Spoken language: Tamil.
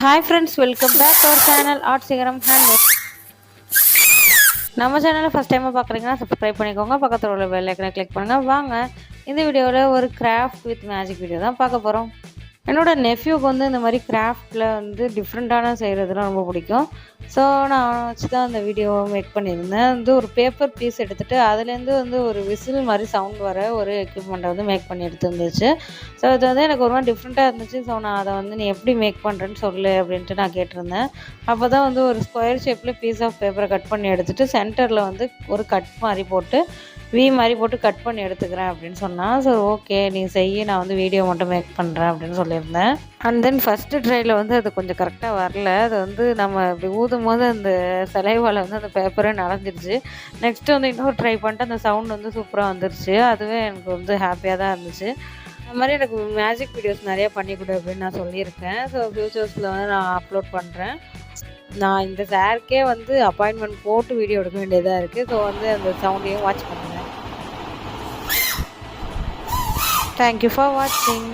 Hi friends, welcome back to our channel Art Sigaram Handmade. நம்ம சேனலை ஃபஸ்ட் டைமாக பார்க்குறீங்கன்னா சப்ஸ்கிரைப் பண்ணிக்கோங்க. பக்கத்தில் உள்ள பெல் ஐக்கனை கிளிக் பண்ணுங்கள். வாங்க இந்த வீடியோவில் ஒரு கிராஃப்ட் வித் மேஜிக் வீடியோ தான் பார்க்க போகிறோம். என்னோடய நெஃப்யூக்கு வந்து இந்த மாதிரி கிராஃப்டில் வந்து டிஃப்ரெண்ட்டான செய்கிறதுலாம் ரொம்ப பிடிக்கும். ஸோ நான் வச்சு தான் அந்த வீடியோவை மேக் பண்ணியிருந்தேன். வந்து ஒரு பேப்பர் பீஸ் எடுத்துகிட்டு அதுலேருந்து வந்து ஒரு விசில் மாதிரி சவுண்ட் வர ஒரு எக்யூப்மெண்ட்டை வந்து மேக் பண்ணி எடுத்துருந்துச்சு. ஸோ இது வந்து எனக்கு ஒரு மாதிரி டிஃப்ரெண்ட்டாக இருந்துச்சு. ஸோ நான் அதை வந்து நீ எப்படி மேக் பண்ணுறேன்னு சொல்லு அப்படின்ட்டு நான் கேட்டிருந்தேன். அப்போ தான் வந்து ஒரு ஸ்கொயர் ஷேப்பில் பீஸ் ஆஃப் பேப்பரை கட் பண்ணி எடுத்துகிட்டு சென்டரில் வந்து ஒரு கட் மாதிரி போட்டு மாதிரி போட்டு கட் பண்ணி எடுத்துக்கிறேன் அப்படின்னு சொன்னான். ஸோ ஓகே நீ செய்ய, நான் வந்து வீடியோ மட்டும் மேக் பண்ணுறேன் அப்படின்னு சொல்லியிருந்தேன். அண்ட் தென் ஃபஸ்ட்டு ட்ரையில் வந்து அது கொஞ்சம் கரெக்டாக வரல. அது வந்து நம்ம அப்படி ஊதும் போது அந்த சலைவால் வந்து அந்த பேப்பரே நனைஞ்சிருச்சு. நெக்ஸ்ட்டு வந்து இன்னொரு ட்ரை பண்ணிட்டு அந்த சவுண்ட் வந்து சூப்பராக வந்துருச்சு. அதுவே எனக்கு வந்து ஹாப்பியாக தான் இருந்துச்சு. அது மாதிரி எனக்கு மேஜிக் வீடியோஸ் நிறையா பண்ணிக்கொடு அப்படின்னு நான் சொல்லியிருக்கேன். ஸோ ஃப்யூச்சர்ஸில் வந்து நான் அப்லோட் பண்ணுறேன். நான் இந்த சாருக்கே வந்து அப்பாயின்மெண்ட் போட்டு வீடியோ எடுக்க வேண்டியதாக இருக்குது. ஸோ வந்து அந்த சவுண்டையும் வாட்ச் பண்ணுங்கள். தேங்க்யூ ஃபார் வாட்சிங்.